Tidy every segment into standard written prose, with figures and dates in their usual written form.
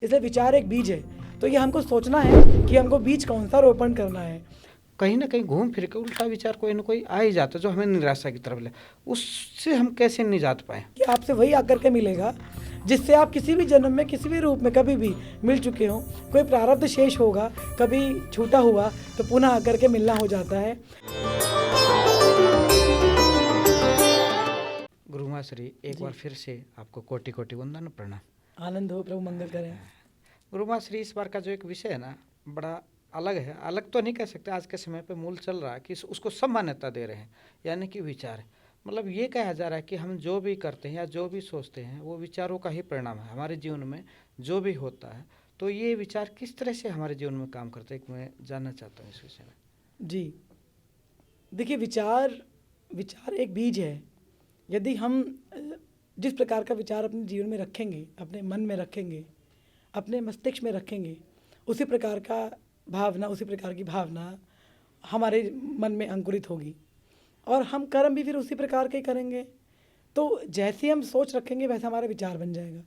इसलिए विचार एक बीज है, तो ये हमको सोचना है कि हमको बीज कौन सा रोपण करना है। कहीं ना कहीं घूम फिर के उल्टा विचार कोई ना कोई आ ही जाता है जो हमें निराशा की तरफ ले, उससे हम कैसे निजात पाए। कि आपसे वही आकर के मिलेगा जिससे आप किसी भी जन्म में किसी भी रूप में कभी भी मिल चुके हो। कोई प्रारब्ध शेष होगा, कभी छूटा हुआ तो पुनः आकर के मिलना हो जाता है। गुरु माँ श्री एक बार फिर से आपको कोटि कोटि वंदन प्रणाम। आनंद हो, प्रभु मंगल करें। गुरु माँ श्री इस बार का जो एक विषय है ना, बड़ा अलग है। अलग तो नहीं कह सकते, आज के समय पे मूल चल रहा है कि उसको सब मान्यता दे रहे हैं, यानी कि विचार। मतलब ये कहा जा रहा है कि हम जो भी करते हैं या जो भी सोचते हैं वो विचारों का ही परिणाम है। हमारे जीवन में जो भी होता है तो ये विचार किस तरह से हमारे जीवन में काम करते हैं, मैं जानना चाहता हूँ इस विषय में। जी देखिए, विचार एक बीज है। यदि हम जिस प्रकार का विचार अपने जीवन में रखेंगे, अपने मन में रखेंगे, अपने मस्तिष्क में रखेंगे, उसी प्रकार का भावना, उसी प्रकार की भावना हमारे मन में अंकुरित होगी और हम कर्म भी फिर उसी प्रकार के करेंगे। तो जैसे हम सोच रखेंगे वैसा हमारा विचार बन जाएगा।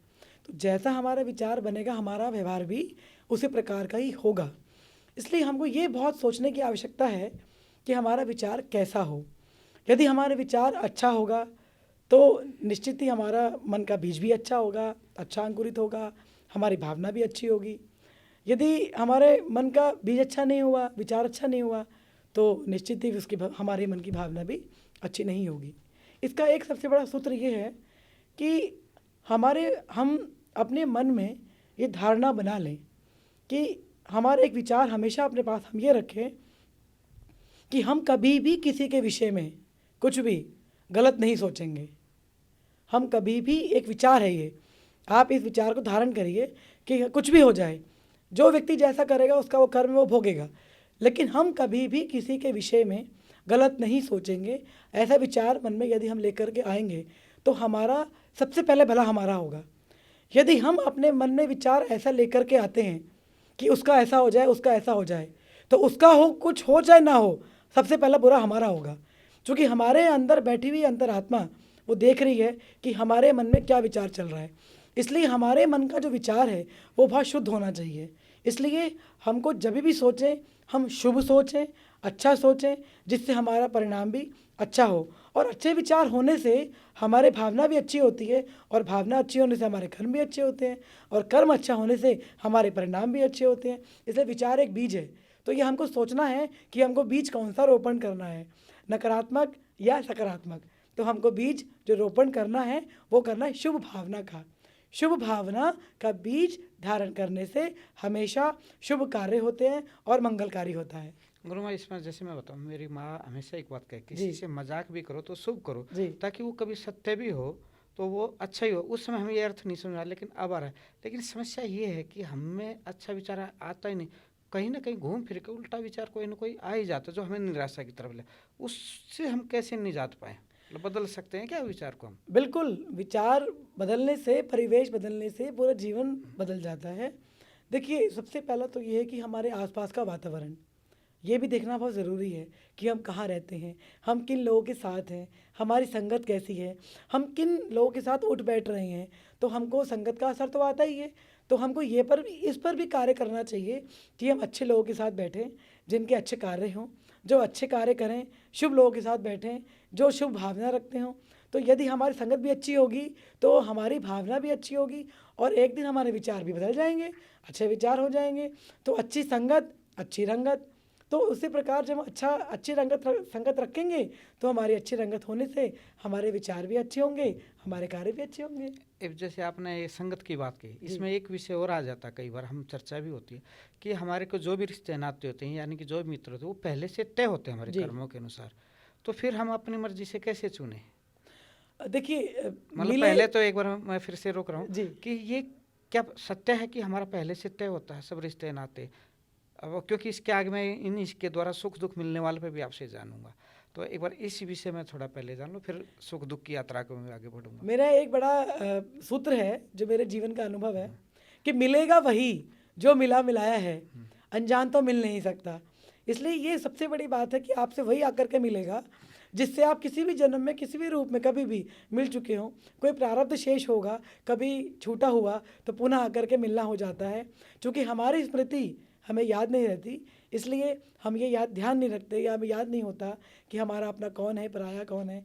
तो जैसा हमारा विचार बनेगा, हमारा व्यवहार भी उसी प्रकार का ही होगा। इसलिए हमको ये बहुत सोचने की आवश्यकता है कि हमारा विचार कैसा हो। यदि हमारा विचार अच्छा होगा तो निश्चित ही हमारा मन का बीज भी अच्छा होगा, अच्छा अंकुरित होगा, हमारी भावना भी अच्छी होगी। यदि हमारे मन का बीज अच्छा नहीं हुआ, विचार अच्छा नहीं हुआ, तो निश्चित ही उसकी हमारे मन की भावना भी अच्छी नहीं होगी। इसका एक सबसे बड़ा सूत्र ये है कि हम अपने मन में ये धारणा बना लें कि हमारा एक विचार हमेशा अपने पास हम ये रखें कि हम कभी भी किसी के विषय में कुछ भी गलत नहीं सोचेंगे। हम कभी भी, एक विचार है ये, आप इस विचार को धारण करिए कि कुछ भी हो जाए, जो व्यक्ति जैसा करेगा उसका वो कर्म वो भोगेगा, लेकिन हम कभी भी किसी के विषय में गलत नहीं सोचेंगे। ऐसा विचार मन में यदि हम लेकर के आएंगे तो हमारा सबसे पहले भला हमारा होगा। यदि हम अपने मन में विचार ऐसा लेकर के आते हैं कि उसका ऐसा हो जाए, उसका ऐसा हो जाए, तो उसका हो कुछ हो चाहे ना हो, सबसे पहला बुरा हमारा होगा। क्योंकि हमारे अंदर बैठी हुई अंतरात्मा वो देख रही है कि हमारे मन में क्या विचार चल रहा है। इसलिए हमारे मन का जो विचार है वो बहुत शुद्ध होना चाहिए। इसलिए हमको जब भी सोचें, हम शुभ सोचें, अच्छा सोचें, जिससे हमारा परिणाम भी अच्छा हो। और अच्छे विचार होने से हमारे भावना भी अच्छी होती है, और भावना अच्छी होने से हमारे कर्म भी अच्छे होते हैं, और कर्म अच्छा होने से हमारे परिणाम भी अच्छे होते हैं। इसलिए विचार एक बीज है, तो ये हमको सोचना है कि हमको बीज कौन सा रोपण करना है, नकारात्मक या सकारात्मक। तो हमको बीज जो रोपण करना है वो करना है शुभ भावना का। शुभ भावना का बीज धारण करने से हमेशा शुभ कार्य होते हैं और मंगलकारी होता है। गुरु माँ, इसमें जैसे मैं बताऊँ, मेरी माँ हमेशा एक बात कहती, किसी से मजाक भी करो तो शुभ करो, ताकि वो कभी सत्य भी हो तो वो अच्छा ही हो। उस समय हमें ये अर्थ नहीं समझा, लेकिन अब आ रहा है। लेकिन समस्या ये है कि हमें अच्छा विचार आता ही नहीं। कहीं ना कहीं घूम फिर के उल्टा विचार कोई ना कोई आ ही जाता है जो हमें निराशा की तरफ ले, उससे हम कैसे निजात पाए। बदल सकते हैं क्या विचार को हम? बिल्कुल, विचार बदलने से, परिवेश बदलने से पूरा जीवन बदल जाता है। देखिए, सबसे पहला तो ये है कि हमारे आसपास का वातावरण, ये भी देखना बहुत ज़रूरी है कि हम कहाँ रहते हैं, हम किन लोगों के साथ हैं, हमारी संगत कैसी है, हम किन लोगों के साथ उठ बैठ रहे हैं। तो हमको संगत का असर तो आता ही है, तो हमको इस पर भी कार्य करना चाहिए कि हम अच्छे लोगों के साथ बैठें, जिनके अच्छे कार्य हों, जो अच्छे कार्य करें, शुभ लोगों के साथ बैठें, जो शुभ भावना रखते हों। तो यदि हमारी संगत भी अच्छी होगी तो हमारी भावना भी अच्छी होगी, और एक दिन हमारे विचार भी बदल जाएंगे, अच्छे विचार हो जाएंगे। तो अच्छी संगत, अच्छी रंगत। तो उसी प्रकार जब हम अच्छी संगत रखेंगे तो हमारी अच्छी रंगत होने से हमारे विचार भी अच्छे होंगे, हमारे कार्य भी अच्छे होंगे। अब जैसे आपने ये संगत की बात की, इसमें एक विषय और आ जाता है, कई बार हम चर्चा भी होती है कि हमारे को जो भी रिश्ते नाते होते हैं, यानी कि जो भी मित्र होते हैं, वो पहले से तय होते हैं हमारे कर्मों के अनुसार। तो फिर हम अपनी मर्जी से कैसे चुने? देखिए, मतलब पहले तो एक बार मैं फिर से रोक रहा हूँ जी कि ये क्या सत्य है कि हमारा पहले से तय होता है सब रिश्ते नाते? अब क्योंकि इसके आगे मैं इसके द्वारा सुख दुख मिलने वाले पे भी आपसे जानूंगा, तो एक बार इस विषय में थोड़ा पहले जान लो, फिर सुख दुख की यात्रा को मैं आगे बढ़ूंगा। मेरा एक बड़ा सूत्र है जो मेरे जीवन का अनुभव है कि मिलेगा वही जो मिला मिलाया है, अनजान तो मिल नहीं सकता। इसलिए ये सबसे बड़ी बात है कि आपसे वही आकर के मिलेगा जिससे आप किसी भी जन्म में किसी भी रूप में कभी भी मिल चुके हों। कोई प्रारब्ध शेष होगा, कभी छूटा हुआ तो पुनः आकर के मिलना हो जाता है। क्योंकि हमारी स्मृति हमें याद नहीं रहती, इसलिए हम ये ध्यान नहीं रखते या हमें याद नहीं होता कि हमारा अपना कौन है, पराया कौन है।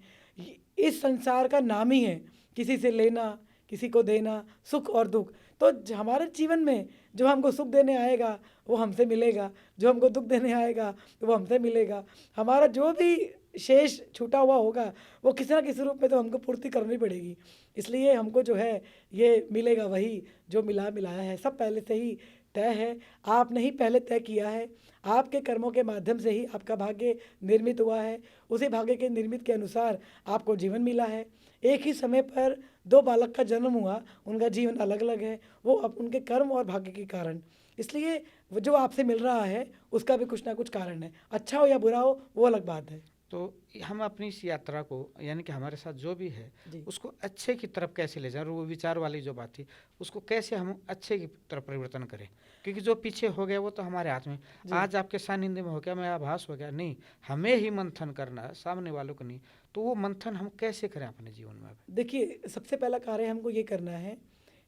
इस संसार का नाम ही है किसी से लेना, किसी को देना, सुख और दुख। तो हमारे जीवन में जो हमको सुख देने आएगा वो हमसे मिलेगा, जो हमको दुख देने आएगा तो वो हमसे मिलेगा। हमारा जो भी शेष छूटा हुआ होगा वो किसी ना किसी रूप में तो हमको पूर्ति करनी पड़ेगी। इसलिए हमको जो है ये मिलेगा वही जो मिलाया है, सब पहले से ही तय है। आपने ही पहले तय किया है, आपके कर्मों के माध्यम से ही आपका भाग्य निर्मित हुआ है। उसी भाग्य के निर्मित के अनुसार आपको जीवन मिला है। एक ही समय पर दो बालक का जन्म हुआ, उनका जीवन अलग अलग है, वो अब उनके कर्म और भाग्य के कारण। इसलिए वो जो आपसे मिल रहा है उसका भी कुछ ना कुछ कारण है, अच्छा हो या बुरा हो वो अलग बात है। तो हम अपनी इस यात्रा को, यानी कि हमारे साथ जो भी है उसको अच्छे की तरफ कैसे ले जाएं, और वो विचार वाली जो बात थी उसको कैसे हम अच्छे की तरफ परिवर्तन करें, क्योंकि जो पीछे हो गया वो तो हमारे हाथ में। आज आपके सानिध्य में हो गया, मैं आभास हो गया, नहीं, हमें ही मंथन करना है, सामने वालों को नहीं। तो वो मंथन हम कैसे करें अपने जीवन में? देखिए, सबसे पहला कार्य हमको ये करना है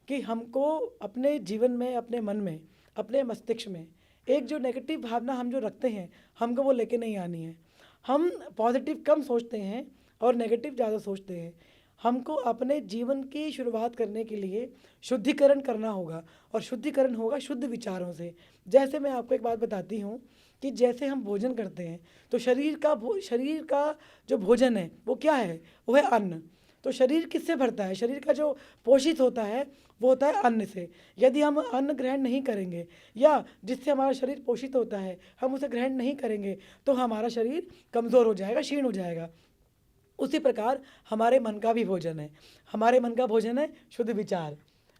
कि हमको अपने जीवन में, अपने मन में, अपने मस्तिष्क में एक जो नेगेटिव भावना हम जो रखते हैं हमको वो लेके नहीं आनी है। हम पॉजिटिव कम सोचते हैं और नेगेटिव ज़्यादा सोचते हैं। हमको अपने जीवन की शुरुआत करने के लिए शुद्धिकरण करना होगा, और शुद्धिकरण होगा शुद्ध विचारों से। जैसे मैं आपको एक बात बताती हूँ कि जैसे हम भोजन करते हैं तो शरीर का जो भोजन है वो क्या है, वो है अन्न। तो शरीर किससे भरता है? शरीर का जो पोषित होता है वो होता है अन्न से। यदि हम अन्न ग्रहण नहीं करेंगे या जिससे हमारा शरीर पोषित होता है हम उसे ग्रहण नहीं करेंगे तो हमारा शरीर कमज़ोर हो जाएगा, क्षीण हो जाएगा। उसी प्रकार हमारे मन का भी भोजन है। हमारे मन का भोजन है शुद्ध विचार।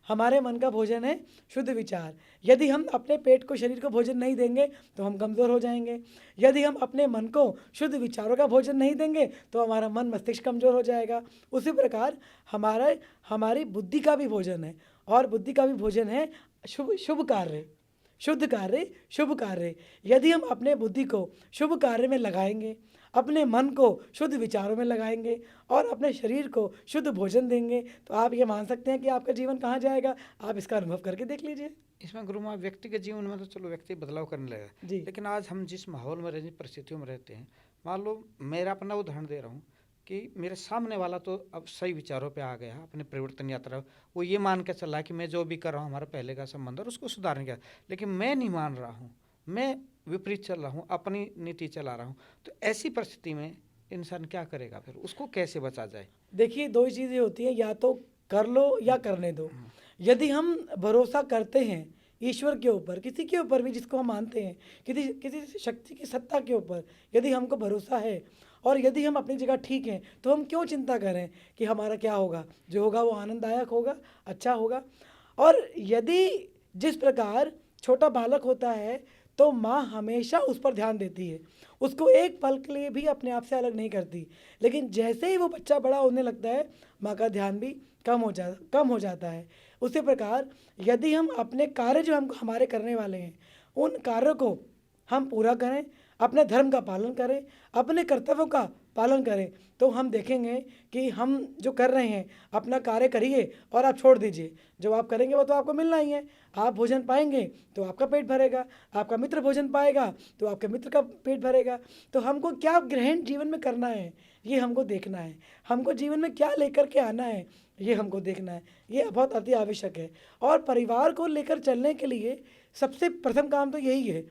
हमारे मन का भोजन है शुद्ध विचार। यदि हम अपने पेट को, शरीर को भोजन नहीं देंगे तो हम कमज़ोर हो जाएंगे। यदि हम अपने मन को शुद्ध विचारों का भोजन नहीं देंगे तो हमारा मन, मस्तिष्क कमज़ोर हो जाएगा। उसी प्रकार हमारी बुद्धि का भी भोजन है, और बुद्धि का भी भोजन है शुभ कार्य, शुद्ध कार्य, शुभ कार्य। यदि हम अपने बुद्धि को शुभ कार्य में लगाएंगे, अपने मन को शुद्ध विचारों में लगाएंगे और अपने शरीर को शुद्ध भोजन देंगे तो आप ये मान सकते हैं कि आपका जीवन कहाँ जाएगा। आप इसका अनुभव करके देख लीजिए। इसमें गुरु माँ, व्यक्ति के जीवन में तो चलो व्यक्ति बदलाव करने लगेगा, लेकिन आज हम जिस माहौल में रहते, परिस्थितियों में रहते हैं, मान लो मेरा अपना उदाहरण दे रहा हूँ कि मेरे सामने वाला तो अब सही विचारों पे आ गया, अपने परिवर्तन यात्रा, वो ये मान के चला कि मैं जो भी कर रहा हूँ हमारा पहले का संबंध और उसको सुधारने का, लेकिन मैं नहीं मान रहा हूँ, मैं विपरीत चल रहा हूँ, अपनी नीति चला रहा हूँ। तो ऐसी परिस्थिति में इंसान क्या करेगा, फिर उसको कैसे बचा जाए? देखिए, दो ही चीज़ें होती हैं, या तो कर लो या करने दो। यदि हम भरोसा करते हैं ईश्वर के ऊपर, किसी के ऊपर भी जिसको हम मानते हैं, किसी शक्ति की सत्ता के ऊपर यदि हमको भरोसा है और यदि हम अपनी जगह ठीक हैं तो हम क्यों चिंता करें कि हमारा क्या होगा? जो होगा वो आनंददायक होगा, अच्छा होगा। और यदि जिस प्रकार छोटा बालक होता है तो माँ हमेशा उस पर ध्यान देती है, उसको एक पल के लिए भी अपने आप से अलग नहीं करती। लेकिन जैसे ही वो बच्चा बड़ा होने लगता है माँ का ध्यान भी कम हो जाता है। उसी प्रकार यदि हम अपने कार्य जो हमको हमारे करने वाले हैं उन कार्यों को हम पूरा करें, अपने धर्म का पालन करें, अपने कर्तव्यों का पालन करें, तो हम देखेंगे कि हम जो कर रहे हैं अपना कार्य करिए और आप छोड़ दीजिए। जो आप करेंगे वो तो आपको मिलना ही है। आप भोजन पाएंगे तो आपका पेट भरेगा, आपका मित्र भोजन पाएगा तो आपके मित्र का पेट भरेगा। तो हमको क्या ग्रहण जीवन में करना है ये हमको देखना है, हमको जीवन में क्या लेकर के आना है ये हमको देखना है। ये बहुत अति आवश्यक है। और परिवार को लेकर चलने के लिए सबसे प्रथम काम तो यही है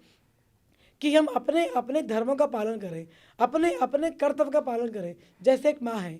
कि हम अपने अपने धर्मों का पालन करें, अपने अपने कर्तव्य का पालन करें। जैसे एक माँ है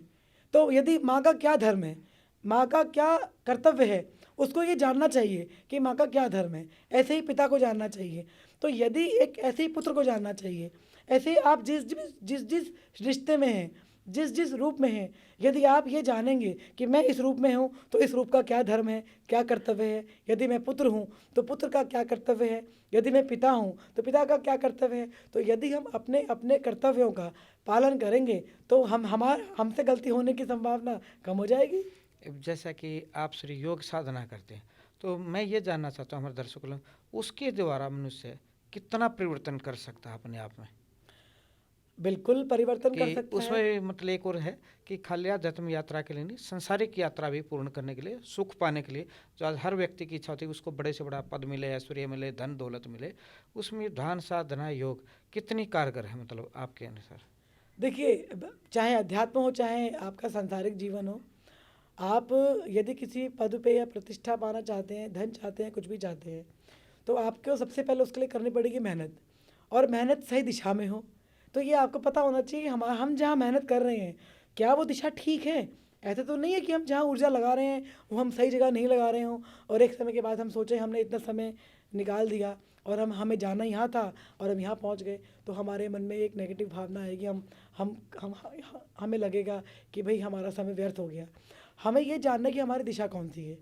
तो यदि माँ का क्या धर्म है, माँ का क्या कर्तव्य है, उसको ये जानना चाहिए कि माँ का क्या धर्म है। ऐसे ही पिता को जानना चाहिए। तो यदि एक ऐसे ही पुत्र को जानना चाहिए। ऐसे ही आप जिस जिस जिस रिश्ते में हैं, जिस जिस रूप में हैं, यदि आप ये जानेंगे कि मैं इस रूप में हूँ तो इस रूप का क्या धर्म है, क्या कर्तव्य है। यदि मैं पुत्र हूँ तो पुत्र का क्या कर्तव्य है, यदि मैं पिता हूँ तो पिता का क्या कर्तव्य है। तो यदि हम अपने अपने कर्तव्यों का पालन करेंगे तो हमसे गलती होने की संभावना कम हो जाएगी। जैसा कि आप श्री योग साधना करते हैं तो मैं ये जानना चाहता हूँ हमारे दर्शकों को, उसके द्वारा मनुष्य कितना परिवर्तन कर सकता है अपने आप में? बिल्कुल परिवर्तन कर कि सकता है। उसमें मतलब एक और है कि खाली आध्यात्म यात्रा के लिए नहीं, सांसारिक यात्रा भी पूर्ण करने के लिए, सुख पाने के लिए, जो आज हर व्यक्ति की इच्छा होती है उसको बड़े से बड़ा पद मिले, ऐश्वर्य मिले, धन दौलत मिले, उसमें ध्यान साधना योग कितनी कारगर है मतलब आपके अनुसार? देखिए, चाहे अध्यात्म हो चाहे आपका सांसारिक जीवन हो, आप यदि किसी पद पे या प्रतिष्ठा पाना चाहते हैं, धन चाहते हैं, कुछ भी चाहते हैं, तो आपको सबसे पहले उसके लिए करनी पड़ेगी मेहनत, और मेहनत सही दिशा में हो। तो ये आपको पता होना चाहिए कि हम जहाँ मेहनत कर रहे हैं क्या वो दिशा ठीक है। ऐसा तो नहीं है कि हम जहाँ ऊर्जा लगा रहे हैं वो हम सही जगह नहीं लगा रहे हों, और एक समय के बाद हम सोचें हमने इतना समय निकाल दिया और हमें जाना यहाँ था और हम यहाँ पहुँच गए, तो हमारे मन में एक नेगेटिव भावना आएगी। हम हमें लगेगा कि भाई हमारा समय व्यर्थ हो गया। हमें ये जानना कि हमारी दिशा कौन सी है।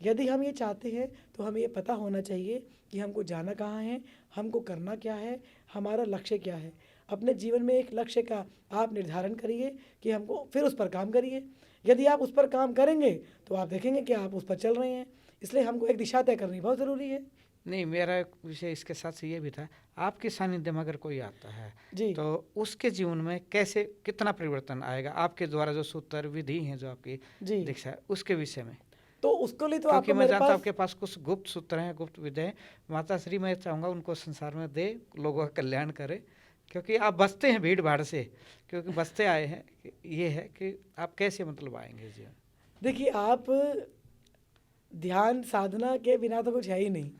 यदि हम ये चाहते हैं तो हमें ये पता होना चाहिए कि हमको जाना कहाँ है, हमको करना क्या है, हमारा लक्ष्य क्या है। अपने जीवन में एक लक्ष्य का आप निर्धारण करिए कि हमको, फिर उस पर काम करिए। यदि आप उस पर काम करेंगे तो आप देखेंगे कि आप उस पर चल रहे हैं। इसलिए हमको एक दिशा तय करनी बहुत ज़रूरी है। नहीं, मेरा एक विषय इसके साथ से ये भी था, आपके सानिध्य में अगर कोई आता है जी, तो उसके जीवन में कैसे कितना परिवर्तन आएगा, आपके द्वारा जो सूत्र विधि हैं जो आपकी जी। दीक्षा है उसके विषय में? तो उसके लिए तो क्योंकि आपको मैं मेरे जानता हूँ पास, आपके पास कुछ गुप्त सूत्र हैं, गुप्त विद्या हैं। माता श्री मैं चाहूँगा उनको संसार में दे, लोगों का कल्याण करे, क्योंकि आप बचते हैं भीड़ भाड़ से, क्योंकि बचते आए हैं। ये है कि आप कैसे मतलब आएंगे जी? देखिए, आप ध्यान साधना के बिना तो कुछ है ही नहीं।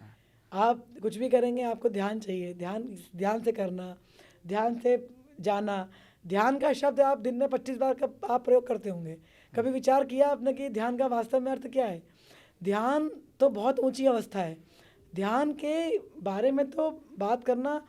आप कुछ भी करेंगे आपको ध्यान चाहिए, ध्यान ध्यान से करना, ध्यान से जाना। ध्यान का शब्द आप दिन में 25 बार का आप प्रयोग करते होंगे। कभी विचार किया आपने कि ध्यान का वास्तव में अर्थ क्या है? ध्यान तो बहुत ऊंची अवस्था है। ध्यान के बारे में तो बात करना,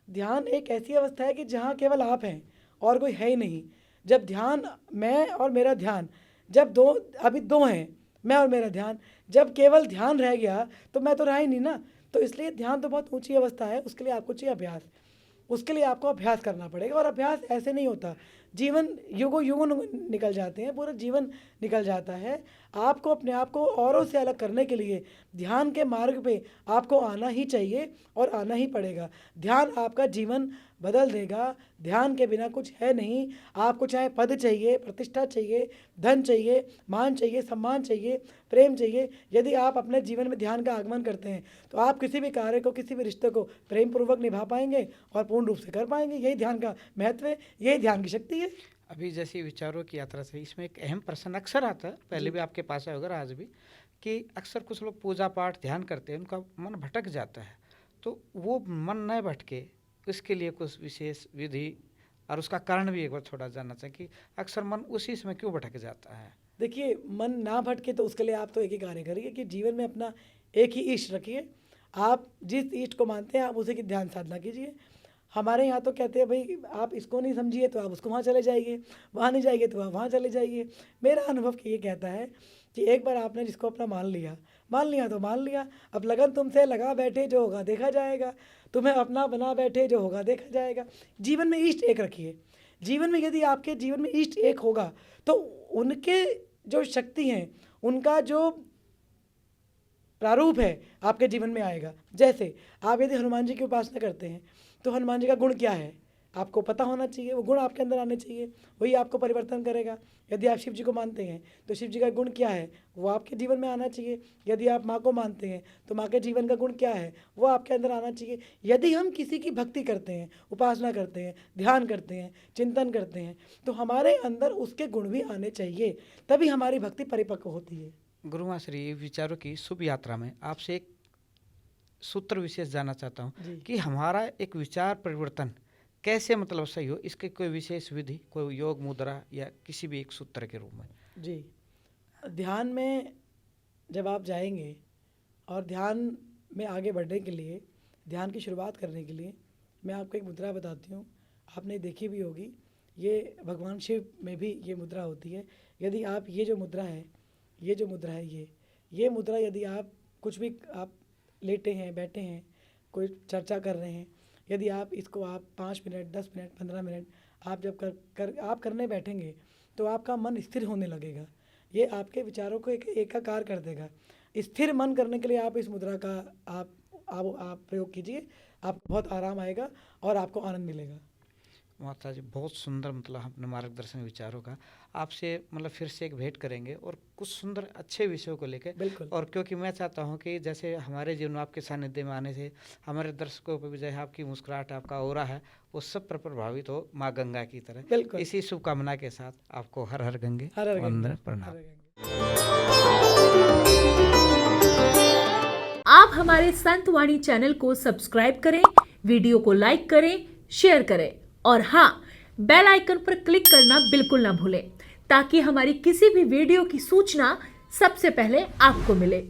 ध्यान एक ऐसी अवस्था है कि जहाँ केवल आप हैं और कोई है ही नहीं। जब ध्यान, मैं और मेरा ध्यान, जब दो, अभी दो हैं, मैं और मेरा ध्यान, जब केवल ध्यान रह गया तो मैं तो रहा ही नहीं ना। तो इसलिए ध्यान तो बहुत ऊंची अवस्था है, उसके लिए आपको चाहिए अभ्यास। उसके लिए आपको अभ्यास करना पड़ेगा, और अभ्यास ऐसे नहीं होता। जीवन युगों युगों निकल जाते हैं, पूरा जीवन निकल जाता है। आपको अपने आप को औरों से अलग करने के लिए ध्यान के मार्ग पे आपको आना ही चाहिए और आना ही पड़ेगा। ध्यान आपका जीवन बदल देगा। ध्यान के बिना कुछ है नहीं। आपको चाहे पद चाहिए, प्रतिष्ठा चाहिए, धन चाहिए, मान चाहिए, सम्मान चाहिए, प्रेम चाहिए, यदि आप अपने जीवन में ध्यान का आगमन करते हैं तो आप किसी भी कार्य को, किसी भी रिश्ते को प्रेम पूर्वक निभा पाएंगे और पूर्ण रूप से कर पाएंगे। यही ध्यान का महत्व है, यही ध्यान की शक्ति है। अभी जैसे विचारों की यात्रा से इसमें एक अहम प्रश्न अक्सर आता है, पहले भी आपके पास है होगा, आज भी, कि अक्सर कुछ लोग पूजा पाठ ध्यान करते हैं, उनका मन भटक जाता है। तो वो मन न भटके इसके लिए कुछ विशेष विधि और उसका कारण भी एक बार थोड़ा जानना चाहिए कि अक्सर मन उसी समय क्यों भटक जाता है? देखिए, मन ना भटके तो उसके लिए आप तो एक ही कार्य करिए कि जीवन में अपना एक ही इष्ट रखिए। आप जिस इष्ट को मानते हैं आप उसी की ध्यान साधना कीजिए। हमारे यहाँ तो कहते हैं भाई आप इसको नहीं समझिए तो आप उसको वहाँ चले जाइए, वहाँ नहीं जाइए तो आप वहाँ चले जाइए। मेरा अनुभव ये कहता है कि एक बार आपने जिसको अपना मान लिया तो मान लिया। अब लगन तुमसे लगा बैठे, जो होगा देखा जाएगा। तुम्हें अपना बना बैठे, जो होगा देखा जाएगा। जीवन में इष्ट एक रखिए। जीवन में यदि आपके जीवन में इष्ट एक होगा तो उनके जो शक्ति हैं, उनका जो प्रारूप है आपके जीवन में आएगा। जैसे आप यदि हनुमान जी की उपासना करते हैं तो हनुमान जी का गुण क्या है आपको पता होना चाहिए, वो गुण आपके अंदर आने चाहिए, वही आपको परिवर्तन करेगा। यदि आप शिव जी को मानते हैं तो शिव जी का गुण क्या है वो आपके जीवन में आना चाहिए। यदि आप माँ को मानते हैं तो माँ के जीवन का गुण क्या है वो आपके अंदर आना चाहिए। यदि हम किसी की भक्ति करते हैं, उपासना करते हैं, ध्यान करते हैं, चिंतन करते हैं, तो हमारे अंदर उसके गुण भी आने चाहिए, तभी हमारी भक्ति परिपक्व होती है। गुरुमा श्री विचारों की शुभ यात्रा में आपसे एक सूत्र विशेष जानना चाहता हूँ कि हमारा एक विचार परिवर्तन कैसे मतलब सही हो, इसके कोई विशेष विधि, कोई योग मुद्रा या किसी भी एक सूत्र के रूप में? जी, ध्यान में जब आप जाएंगे और ध्यान में आगे बढ़ने के लिए, ध्यान की शुरुआत करने के लिए मैं आपको एक मुद्रा बताती हूँ, आपने देखी भी होगी। ये भगवान शिव में भी ये मुद्रा होती है। यदि आप ये जो मुद्रा है, ये मुद्रा यदि आप कुछ भी, आप लेटे हैं, बैठे हैं, कोई चर्चा कर रहे हैं, यदि आप इसको आप 5 मिनट, 10 मिनट, 15 मिनट आप जब आप करने बैठेंगे तो आपका मन स्थिर होने लगेगा। ये आपके विचारों को एकाकार कर देगा। स्थिर मन करने के लिए आप इस मुद्रा का आप प्रयोग कीजिए, आपको बहुत आराम आएगा और आपको आनंद मिलेगा। माता जी बहुत सुंदर मतलब अपने मार्गदर्शन विचारों का। आपसे मतलब फिर से एक भेंट करेंगे और कुछ सुंदर अच्छे विषयों को लेकर। बिल्कुल। और क्योंकि मैं चाहता हूं कि जैसे हमारे जीवन में आपके सानिध्य में आने से हमारे दर्शकों पर भी जैसे आपकी मुस्कुराहट, आपका ऑरा है, वो सब पर प्रभावित हो माँ गंगा की तरह। बिल्कुल। इसी शुभकामना के साथ आपको हर हर गंगे हर हर वंदन गंगे, प्रणाम। हर हर गंगे। आप हमारे संत वाणी चैनल को सब्सक्राइब करें, वीडियो को लाइक करें, शेयर करें और हाँ, बेल आइकन पर क्लिक करना बिल्कुल ना भूलें ताकि हमारी किसी भी वीडियो की सूचना सबसे पहले आपको मिले।